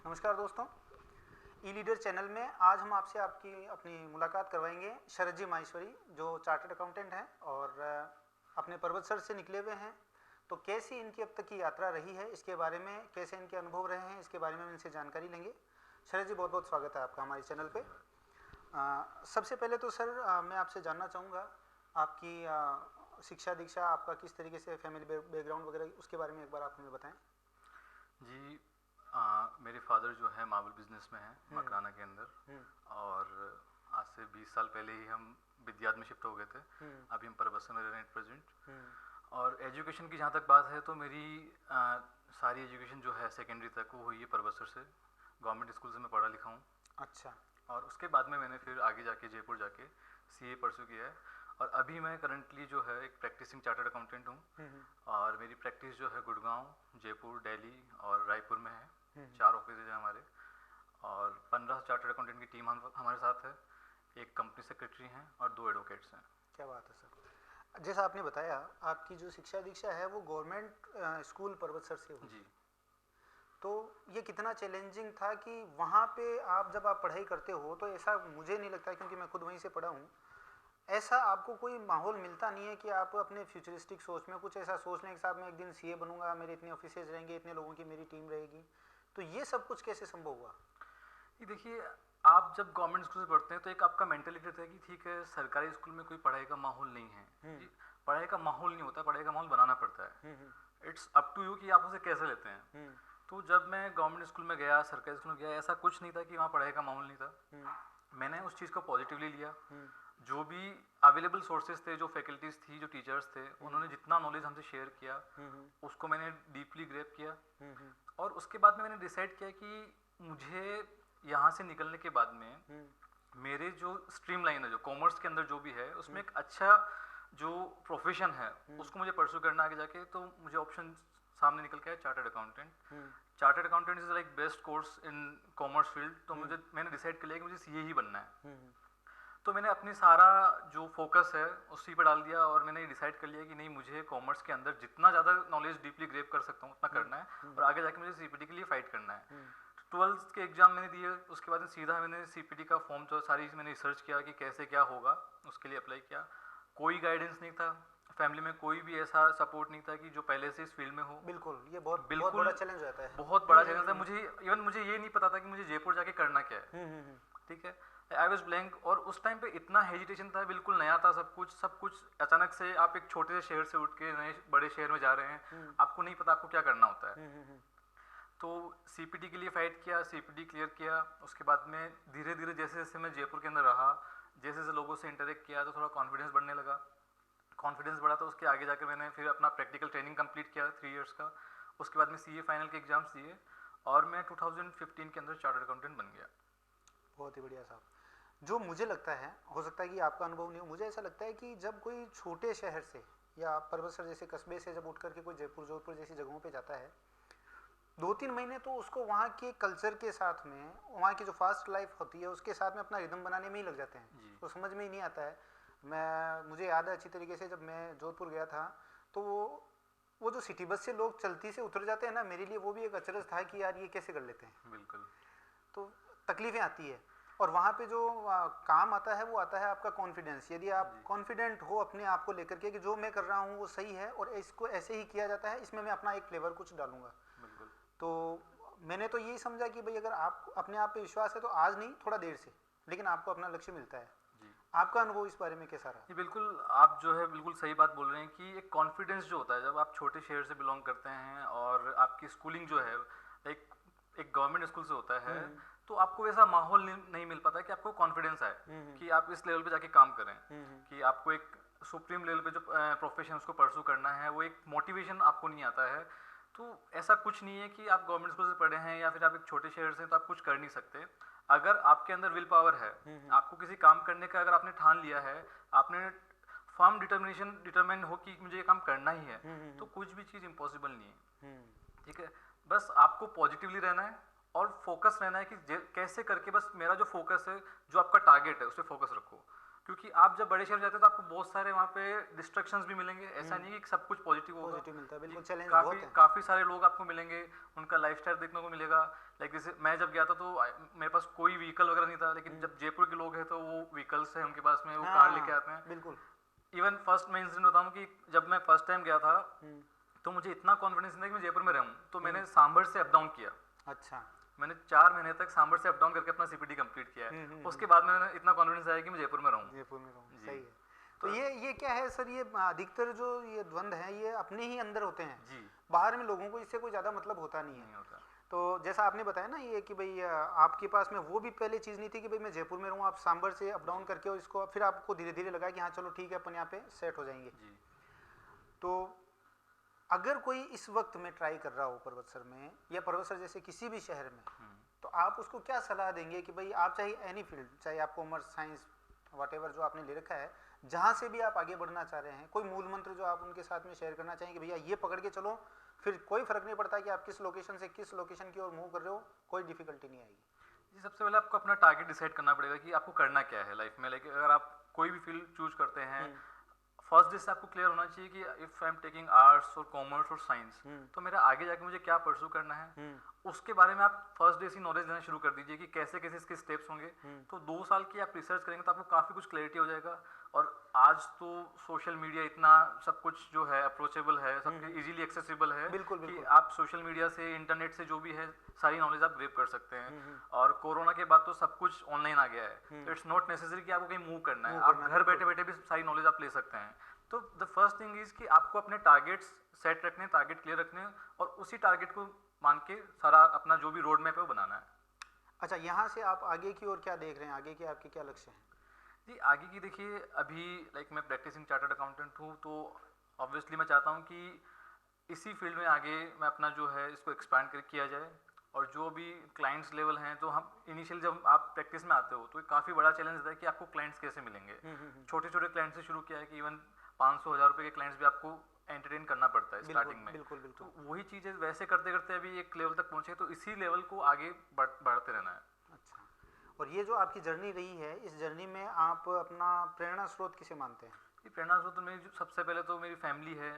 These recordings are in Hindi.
नमस्कार दोस्तों, ई लीडर चैनल में आज हम आपसे आपकी अपनी मुलाकात करवाएंगे शरद जी माहेश्वरी, जो चार्टर्ड अकाउंटेंट हैं और अपने पर्वत सर से निकले हुए हैं। तो कैसी इनकी अब तक की यात्रा रही है, इसके बारे में, कैसे इनके अनुभव रहे हैं, इसके बारे में हम इनसे जानकारी लेंगे। शरद जी, बहुत बहुत स्वागत है आपका हमारे चैनल पे। सबसे पहले तो सर मैं आपसे जानना चाहूँगा आपकी शिक्षा दीक्षा, आपका किस तरीके से फैमिली बैकग्राउंड वगैरह, उसके बारे में एक बार आप हमें बताएं। जी, मेरे फादर जो है मार्बल बिजनेस में हैं मकराना के अंदर। और आज से 20 साल पहले ही हम विद्यार्थ में शिफ्ट हो गए थे। अभी हम परबत्सर में रह रहे हैं प्रेजेंट। और एजुकेशन की जहाँ तक बात है तो मेरी सारी एजुकेशन जो है सेकेंडरी तक वो हुई है परबत्सर से। गवर्नमेंट स्कूल से मैं पढ़ा लिखा हूँ। अच्छा। और उसके बाद में मैंने फिर आगे जाके जयपुर जाके सीए परस्यू किया है। और अभी मैं करंटली जो है एक प्रैक्टिसिंग चार्टर्ड अकाउंटेंट हूँ। और मेरी प्रैक्टिस जो है गुड़गांव, जयपुर, दिल्ली और रायपुर में है। 4 ऑफिस है हमारे। और 15 चार्टर्ड अकाउंटेंट की टीम हमारे साथ है। एक कंपनी सेक्रेटरी हैं और 2 एडवोकेट्स हैं। क्या बात है सर। जैसा आपने बताया, आपकी जो शिक्षा दीक्षा है वो गवर्नमेंट स्कूल पर्वतसर से हुई। जी। तो ये कितना चैलेंजिंग था कि वहाँ पे जब आप पढ़ाई करते हो तो ऐसा मुझे नहीं लगता, क्योंकि मैं खुद वहीं से पढ़ा हूँ, ऐसा आपको कोई माहौल मिलता नहीं है कि आप अपने फ्यूचरिस्टिक सोच में कुछ ऐसा सोच लें कि साहब मैं एक दिन सीए बनूंगा, मेरे इतने ऑफिसेज रहेंगे, इतने लोगों की मेरी टीम रहेगी। तो ये सब कुछ कैसे संभव हुआ? ये देखिए, आप जब गवर्नमेंट स्कूल से पढ़ते हैं तो एक आपका मेंटेलिटी रहता है कि ठीक है सरकारी स्कूल में कोई पढ़ाई का माहौल नहीं है। जी, पढ़ाई का माहौल नहीं होता, पढ़ाई का माहौल बनाना पड़ता है। इट्स अप टू यू कि आप उसे कैसे लेते हैं। तो जब मैं गवर्नमेंट स्कूल में गया, सरकारी स्कूल में गया, ऐसा कुछ नहीं था कि वहाँ पढ़ाई का माहौल नहीं था। मैंने उस चीज़ को पॉजिटिवली लिया। जो भी अवेलेबल सोर्सेज थे, जो फैकल्टीज थी, जो टीचर्स थे, उन्होंने जितना नॉलेज हमसे शेयर किया उसको मैंने डीपली ग्रैब किया। और उसके बाद में मैंने डिसाइड किया कि मुझे यहाँ से निकलने के बाद में मेरे जो स्ट्रीम लाइन है, जो कॉमर्स के अंदर जो भी है, उसमें एक अच्छा जो प्रोफेशन है उसको मुझे परस्यू करना आगे जाके। तो मुझे ऑप्शन सामने निकल के आया chartered accountant. Chartered accountant is like best course in commerce field. तो मैंने डिसाइड कर लिया कि मुझे सीए ही बनना है। तो मैंने अपनी सारा जो फोकस है उसी पर डाल दिया और मैंने डिसाइड कर लिया कि नहीं, मुझे कॉमर्स के अंदर जितना ज़्यादा नॉलेज डीपली ग्रेप कर सकता हूँ उतना करना है और आगे जाके मुझे सीपीटी के लिए फाइट करना है। 12th के एग्जाम मैंने दिए, उसके बाद सीधा मैंने सीपीटी का फॉर्म जो सारी मैंने रिसर्च किया कि कैसे क्या होगा, उसके लिए अप्लाई किया। कोई गाइडेंस नहीं था, फैमिली में कोई भी ऐसा सपोर्ट नहीं था कि जो पहले से इस फील्ड में हो। बिल्कुल, ये बहुत बड़ा चैलेंज रहता है। बहुत बड़ा चैलेंज था। मुझे ये नहीं पता था कि मुझे जयपुर जाके करना क्या है। ठीक है, आई वॉज ब्लैंक। और उस टाइम पे इतना हेजिटेशन था, बिल्कुल नया था सब कुछ। अचानक से आप एक छोटे से शहर से उठ के नए बड़े शहर में जा रहे हैं, आपको नहीं पता आपको क्या करना होता है। तो सीपीटी के लिए फाइट किया, सीपीटी क्लियर किया। उसके बाद में धीरे धीरे जैसे जैसे मैं जयपुर के अंदर रहा, जैसे जैसे लोगों से इंटरेक्ट किया तो थोड़ा कॉन्फिडेंस बढ़ने लगा। कॉन्फिडेंस बढ़ा तो उसके आगे जाकर मैंने फिर अपना प्रैक्टिकल ट्रेनिंग कंप्लीट किया 3 इयर्स का। उसके बाद में सीए फाइनल के एग्जाम्स दिए और मैं 2015 के अंदर चार्टर्ड अकाउंटेंट बन गया। बहुत ही बढ़िया साहब। जो मुझे लगता है, हो सकता है कि आपका अनुभव नहीं हो, मुझे ऐसा लगता है कि जब कोई छोटे शहर से या पर्वतसर जैसे कस्बे से जब उठ करके कोई जयपुर, जोधपुर जैसी जगहों पे जाता है, 2-3 महीने तो उसको वहाँ के कल्चर के साथ में, वहाँ की जो फास्ट लाइफ होती है उसके साथ में अपना रिदम बनाने में ही लग जाते हैं। तो समझ में ही नहीं आता है। मुझे याद है अच्छी तरीके से, जब मैं जोधपुर गया था तो वो जो सिटी बस से लोग चलती से उतर जाते हैं ना, मेरे लिए वो भी एक अचरज था कि यार ये कैसे कर लेते हैं। बिल्कुल। तो तकलीफें आती है। और वहाँ पे जो काम आता है वो आता है आपका कॉन्फिडेंस। यदि आप कॉन्फिडेंट हो अपने आप को लेकर के कि जो मैं कर रहा हूँ वो सही है और इसको ऐसे ही किया जाता है, इसमें मैं अपना एक फ्लेवर कुछ डालूंगा। बिल्कुल। तो मैंने तो यही समझा कि भाई अगर आप अपने आप पे विश्वास है तो आज नहीं, थोड़ा देर से, लेकिन आपको अपना लक्ष्य मिलता है। जी। आपका अनुभव इस बारे में कैसा रहा? ये बिल्कुल, आप जो है बिल्कुल सही बात बोल रहे हैं कि एक कॉन्फिडेंस जो होता है जब आप छोटे शहर से बिलोंग करते हैं और आपकी स्कूलिंग जो है एक गवर्नमेंट स्कूल से होता है, तो आपको ऐसा माहौल नहीं मिल पाता कि आपको कॉन्फिडेंस आए कि आप इस लेवल पे जाके काम करें, कि आपको एक सुप्रीम लेवल पे जो प्रोफेशन उसको परस्यू करना है, वो एक मोटिवेशन आपको नहीं आता है। तो ऐसा कुछ नहीं है कि आप गवर्नमेंट स्कूल से पढ़े हैं या फिर आप एक छोटे शहर से हैं तो आप कुछ कर नहीं सकते। अगर आपके अंदर विल पावर है, आपको किसी काम करने का अगर आपने ठान लिया है, आपने फर्म डिटरमिन हो कि मुझे ये काम करना ही है, तो कुछ भी चीज़ इम्पॉसिबल नहीं है। ठीक है, बस आपको पॉजिटिवली रहना है और फोकस रहना है कि कैसे करके, बस मेरा जो फोकस है, जो आपका टारगेट है उस पर फोकस रखो। क्योंकि आप जब बड़े शहर जाते हो तो आपको बहुत सारे वहाँ पे डिस्ट्रक्शंस भी मिलेंगे, ऐसा नहीं है कि सब कुछ पॉजिटिव होगा, पॉजिटिव मिलता है, बिल्कुल चैलेंज काफ़ी बहुत है। काफ़ी सारे लोग आपको मिलेंगे, उनका लाइफस्टाइल देखने को मिलेगा। लाइक जैसे मैं जब गया था तो मेरे पास कोई व्हीकल वगैरह नहीं था, लेकिन जब जयपुर के लोग हैं तो वो व्हीकल्स हैं उनके पास में, वो कार लेके आते हैं। बिल्कुल। इवन फर्स्ट मैं इंसिडेंट बताऊँ कि जब मैं फर्स्ट टाइम गया था तो मुझे इतना कॉन्फिडेंस नहीं था कि मैं जयपुर में रहूँ, तो मैंने सांभर से अप डाउन किया। अच्छा। मैंने 4 महीने तक सांभर से अप डाउन करके अपना सीपीटी कंप्लीट किया है। उसके बाद मैंने इतना कॉन्फिडेंस आया कि मैं जयपुर में रहूँ। जयपुर में रहूँ, सही है। तो ये क्या है सर, ये अधिकतर जो ये द्वंद्व है ये अपने ही अंदर होते हैं जी, बाहर में लोगों को इससे कोई ज़्यादा मतलब होता नहीं है। होता। तो जैसा आपने बताया ना ये कि भाई आपके पास में वो भी पहले चीज़ नहीं थी कि भाई मैं जयपुर में रहूँ, आप सांभर से अप डाउन करके और इसको फिर आपको धीरे धीरे लगा कि हाँ चलो ठीक है अपन यहाँ पे सेट हो जाएंगे। जी। तो अगर कोई इस वक्त में ट्राई कर रहा हो पर्वतसर में या पर्वतसर जैसे किसी भी शहर में, तो आप उसको क्या सलाह देंगे कि भाई आप चाहे एनी फील्ड, चाहे आप कॉमर्स, साइंस, व्हाटएवर जो आपने ले रखा है, जहाँ से भी आप आगे बढ़ना चाह रहे हैं, कोई मूल मंत्र जो आप उनके साथ में शेयर करना चाहेंगे, भैया ये पकड़ के चलो, फिर कोई फर्क नहीं पड़ता कि आप किस लोकेशन से किस लोकेशन की ओर मूव कर रहे हो, कोई डिफिकल्टी नहीं आएगी। जी, सबसे पहले आपको अपना टारगेट डिसाइड करना पड़ेगा कि आपको करना क्या है लाइफ में। लाइक अगर आप कोई भी फील्ड चूज करते हैं, फर्स्ट डे से आपको क्लियर होना चाहिए कि if I am taking arts और कॉमर्स और साइंस, तो मेरा आगे जाके मुझे क्या परस्यू करना है, उसके बारे में आप फर्स्ट डे से नॉलेज लेना शुरू कर दीजिए कि कैसे कैसे इसके स्टेप्स होंगे। तो 2 साल की आप रिसर्च करेंगे तो आपको काफ़ी कुछ क्लैरिटी हो जाएगा। और आज तो सोशल मीडिया इतना सब कुछ जो है अप्रोचेबल है, सबके इजीली एक्सेसिबल है, बिल्कुल, कि बिल्कुल। आप सोशल मीडिया से, इंटरनेट से जो भी है सारी नॉलेज आप ग्रैब कर सकते हैं। और कोरोना के बाद तो सब कुछ ऑनलाइन आ गया है, तो इट्स नॉट नेसेसरी कि आपको कहीं मूव करना है, आप घर बैठे बैठे भी सारी नॉलेज आप ले सकते हैं। तो द फर्स्ट थिंग इज कि आपको अपने टारगेट्स सेट रखने, टारगेट क्लियर रखने, और उसी टारगेट को मान के सारा अपना जो भी रोड मैप है वो बनाना है। अच्छा, यहाँ से आप आगे की ओर क्या देख रहे हैं, आगे के आपके क्या लक्ष्य हैं? जी, आगे की देखिए, अभी लाइक मैं प्रैक्टिसिंग चार्टर्ड अकाउंटेंट हूँ, तो ऑब्वियसली मैं चाहता हूँ कि इसी फील्ड में आगे मैं अपना जो है इसको एक्सपैंड कर किया जाए। और जो भी क्लाइंट्स लेवल हैं, तो हम इनिशियल जब आप प्रैक्टिस में आते हो तो एक काफ़ी बड़ा चैलेंज होता है कि आपको क्लाइंट्स कैसे मिलेंगे। छोटे छोटे क्लाइंट्स से शुरू किया है कि इवन 500-1000 रुपये के क्लाइंट्स भी आपको एंटरटेन करना पड़ता है स्टार्टिंग में। बिल्कुल, बिल्कुल। तो वही चीज़ें वैसे करते करते अभी एक लेवल तक पहुँचे, तो इसी लेवल को आगे बढ़ते रहना है। अच्छा, और ये जो आपकी जर्नी रही है, इस जर्नी में आप अपना प्रेरणा स्रोत किसे मानते हैं? ये प्रेरणा स्रोत मेरी सबसे पहले तो मेरी फैमिली है,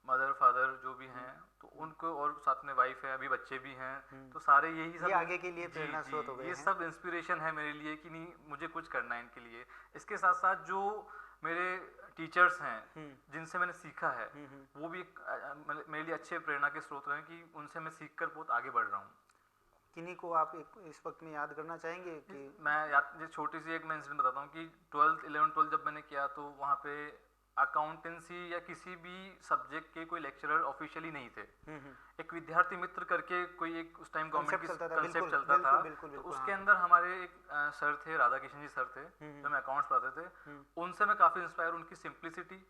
मदर फादर जो भी हैं, तो उनको, और साथ में वाइफ है, अभी बच्चे भी हैं, तो सारे यही सब ये आगे के लिए प्रेरणा स्रोत हो गए ये हैं। सब इंस्पिरेशन है मेरे लिए कि नहीं मुझे कुछ करना है इनके लिए। इसके साथ साथ जो मेरे टीचर्स हैं जिनसे मैंने सीखा है, वो भी मेरे लिए अच्छे प्रेरणा के स्रोत हैं कि उनसे मैं सीख कर बहुत आगे बढ़ रहा हूँ। किन्हीं को आप इस वक्त में याद करना चाहेंगे कि? मैं छोटी सी एक मैं इंसिडेंट बताता हूँ कि 11th-12 जब मैंने किया तो वहाँ पे अकाउंटेंसी या किसी भी सब्जेक्ट के कोई लेक्चरर ऑफिशियली नहीं थे। एक विद्यार्थी मित्र करके कोई एक उस टाइम गवर्नमेंट की कंसेप्ट चलता था, तो उसके अंदर हमारे एक सर थे, राधा किशन जी सर थे, जो मैं अकाउंट्स पढ़ाते थे। उनसे मैं काफ़ी इंस्पायर, उनकी सिंप्लिसिटी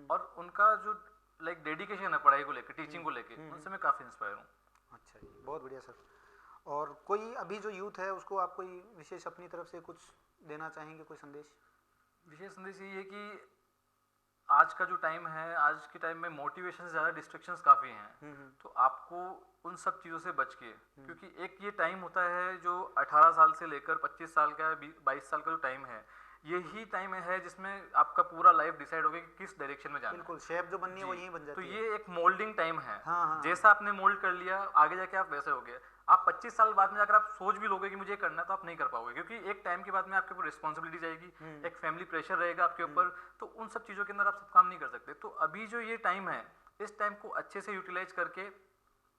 और उनका जो लाइक डेडिकेशन है पढ़ाई को लेकर, टीचिंग को लेकर, उनसे मैं काफ़ी इंस्पायर हूँ। अच्छा जी, बहुत बढ़िया सर। और कोई अभी जो यूथ है उसको आप कोई विशेष अपनी तरफ से कुछ देना चाहेंगे, कोई संदेश? विशेष संदेश ये है कि आज का जो टाइम है, आज के टाइम में मोटिवेशन से ज़्यादा डिस्ट्रैक्शंस काफ़ी हैं, तो आपको उन सब चीज़ों से बच के, क्योंकि एक ये टाइम होता है जो 18 साल से लेकर 25 साल का, 22 साल का जो टाइम है, यही टाइम है जिसमें आपका पूरा लाइफ डिसाइड होगा कि किस डायरेक्शन में जाना है। बिल्कुल, शेप जो बननी है वो यहीं बन जाती तो है। ये एक मोल्डिंग टाइम है। हाँ। जैसा आपने मोल्ड कर लिया, आगे जाके आप वैसे हो गए। आप 25 साल बाद में जाकर आप सोच भी लोगे कि मुझे करना है, तो आप नहीं कर पाओगे, क्योंकि एक टाइम के बाद में आपके ऊपर रिस्पॉन्सिबिलिटी जाएगी, एक फैमिली प्रेशर रहेगा आपके ऊपर, तो उन सब चीज़ों के अंदर आप सब काम नहीं कर सकते। तो अभी जो ये टाइम है, इस टाइम को अच्छे से यूटिलाइज करके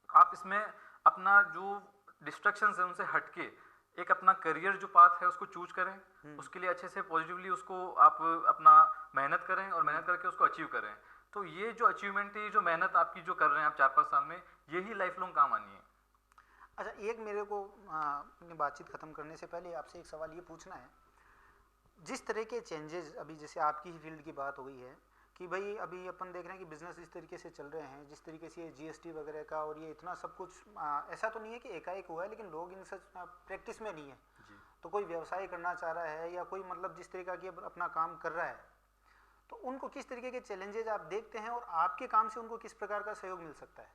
आप इसमें अपना जो डिस्ट्रैक्शंस है उनसे हटके एक अपना करियर जो पाथ है उसको चूज करें, उसके लिए अच्छे से पॉजिटिवली उसको आप अपना मेहनत करें और मेहनत करके उसको अचीव करें। तो ये जो अचीवमेंट है, जो मेहनत आपकी जो कर रहे हैं आप 4-5 साल में, यही लाइफ लॉन्ग काम आनी है। अच्छा, एक मेरे को अपनी बातचीत ख़त्म करने से पहले आपसे एक सवाल ये पूछना है, जिस तरह के चेंजेस अभी जैसे आपकी ही फील्ड की बात हो गई है कि भाई अभी अपन देख रहे हैं कि बिजनेस इस तरीके से चल रहे हैं, जिस तरीके से ये जीएसटी वगैरह का और ये इतना सब कुछ, ऐसा तो नहीं है कि एकाएक हुआ है, लेकिन लोग इन सच प्रैक्टिस में नहीं है जी। तो कोई व्यवसाय करना चाह रहा है या कोई मतलब जिस तरीका की अपना काम कर रहा है, तो उनको किस तरीके के चैलेंजेस आप देखते हैं और आपके काम से उनको किस प्रकार का सहयोग मिल सकता है?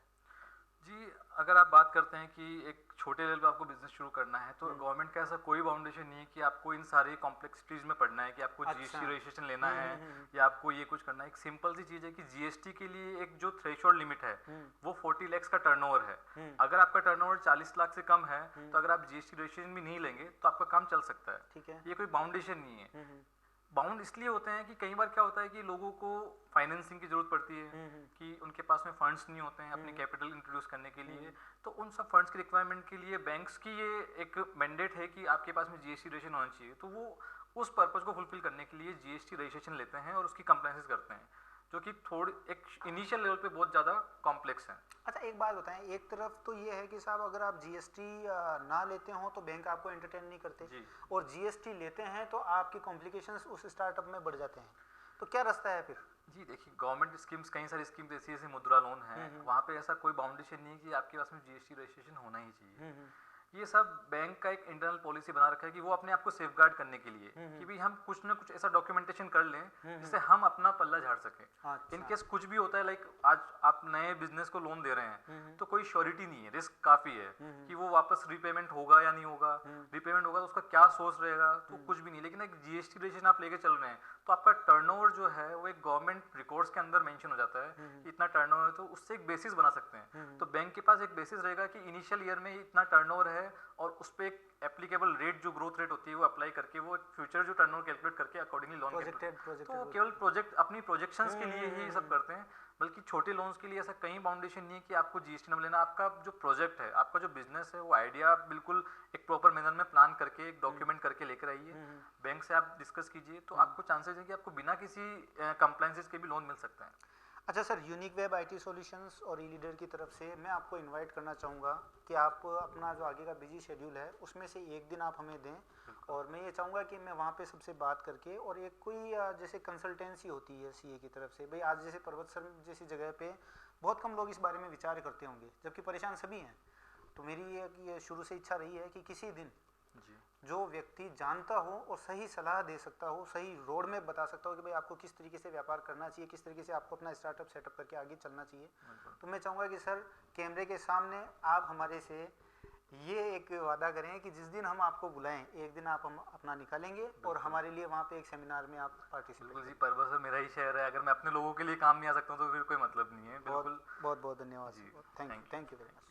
जी, अगर आप बात करते हैं कि एक छोटे लेवल पे आपको बिजनेस शुरू करना है तो गवर्नमेंट का ऐसा कोई बाउंडेशन नहीं है कि आपको इन सारी कॉम्प्लेक्सिटीज में पढ़ना है कि आपको अच्छा। जीएसटी रजिस्ट्रेशन लेना है या आपको ये कुछ करना है। एक सिंपल सी चीज़ है कि जीएसटी के लिए एक जो थ्रेशोल्ड लिमिट है वो 40 लाख का टर्नओवर है। अगर आपका टर्नओवर 40 लाख से कम है तो अगर आप जीएसटी रजिस्ट्रेशन भी नहीं लेंगे तो आपका काम चल सकता है। ठीक है। ये कोई बाउंडेशन नहीं है। बाउंड इसलिए होते हैं कि कई बार क्या होता है कि लोगों को फाइनेंसिंग की जरूरत पड़ती है कि उनके पास में फंड्स नहीं होते हैं अपने कैपिटल इंट्रोड्यूस करने के लिए। तो उन सब फंड्स की रिक्वायरमेंट के लिए बैंक्स की ये एक मैंडेट है कि आपके पास में जीएसटी रजिस्ट्रेशन होना चाहिए। तो वो उस पर्पज को फुलफिल करने के लिए जीएसटी रजिस्ट्रेशन लेते हैं और उसकी कंप्लायंसेस करते हैं, जो कि थोड़ी एक इनिशियल लेवल पे बहुत ज़्यादा कॉम्प्लेक्स है। अच्छा, एक बात बताएं, एक तरफ तो ये है कि साहब अगर आप जीएसटी ना लेते हो तो बैंक आपको एंटरटेन नहीं करते जी। और जीएसटी लेते हैं तो आपकी कॉम्प्लिकेशंस उस स्टार्टअप में बढ़ जाते हैं। तो क्या रास्ता है फिर? जी देखिए, गवर्नमेंट स्कीम्स कई सारी स्कीम्स ऐसी जैसे मुद्रा लोन है, वहाँ पे ऐसा कोई बाउंडेशन नहीं है कि आपके पास में जीएसटी रजिस्ट्रेशन होना ही चाहिए। ये सब बैंक का एक इंटरनल पॉलिसी बना रखा है कि वो अपने आप को सेफगार्ड करने के लिए कि भाई हम कुछ ना कुछ ऐसा डॉक्यूमेंटेशन कर लें जिससे हम अपना पल्ला झाड़ सकें। अच्छा। इन केस कुछ भी होता है, लाइक आज आप नए बिजनेस को लोन दे रहे हैं तो कोई श्योरिटी नहीं है, रिस्क काफी है कि वो वापस रीपेमेंट होगा या नहीं होगा। रीपेमेंट होगा तो उसका क्या सोर्स रहेगा, तो कुछ भी नहीं। लेकिन एक जीएसटी रजिस्ट्रेशन आप लेके चल रहे हैं तो आपका टर्नओवर जो है वो एक गवर्नमेंट रिकॉर्ड्स के अंदर मेंशन हो जाता है कि इतना टर्नओवर है, तो उससे एक बेसिस बना सकते हैं। तो बैंक के पास एक बेसिस रहेगा कि इनिशियल ईयर में इतना टर्नओवर है और उस पे एक एप्लीकेबल रेट जो ग्रोथ रेट होती है वो अप्लाई करके वो एक फ्यूचर जो टर्नओवर कैलकुलेट करके अकॉर्डिंगली लोन तो केवल प्रोजेक्ट अपनी प्रोजेक्शंस के लिए ही सब करते हैं। बल्कि छोटे लोन्स के लिए ऐसा कहीं बाउंडेशन नहीं है कि आपको जीएसटी नंबर लेना। आपका जो प्रोजेक्ट है, आपका जो बिजनेस है, वो आइडिया बिल्कुल एक प्रॉपर मैनर में प्लान करके एक डॉक्यूमेंट करके लेकर आइए, बैंक से आप डिस्कस कीजिए, तो आपको चांसेस है कि आपको बिना किसी कंप्लायंसेस के भी लोन मिल सकता है। अच्छा sir, unique web IT solutions और ई लीडर की तरफ से मैं आपको इनवाइट करना चाहूँगा कि आप अपना जो आगे का बिजी शेड्यूल है उसमें से एक दिन आप हमें दें और मैं ये चाहूँगा कि मैं वहाँ पे सबसे बात करके और एक कोई जैसे कंसल्टेंसी होती है सीए की तरफ से, भाई आज जैसे पर्वत सर जैसी जगह पे बहुत कम लोग इस बारे में विचार करते होंगे जबकि परेशान सभी हैं। तो मेरी ये शुरू से इच्छा रही है कि किसी दिन जो व्यक्ति जानता हो और सही सलाह दे सकता हो, सही रोड मैप बता सकता हो कि भाई आपको किस तरीके से व्यापार करना चाहिए, किस तरीके से आपको अपना स्टार्टअप सेटअप करके आगे चलना चाहिए। तो मैं चाहूँगा कि सर कैमरे के सामने आप हमारे से ये एक वादा करें कि जिस दिन हम आपको बुलाएं एक दिन आप हम अपना निकालेंगे और हमारे लिए वहाँ पे एक सेमिनार में आप पार्टिसिपेट करें। जी, परबत मेरा ही शहर है, अगर मैं अपने लोगों के लिए काम नहीं आ सकता हूँ तो फिर कोई मतलब नहीं है। बिल्कुल, बहुत बहुत धन्यवाद। Thank you very much.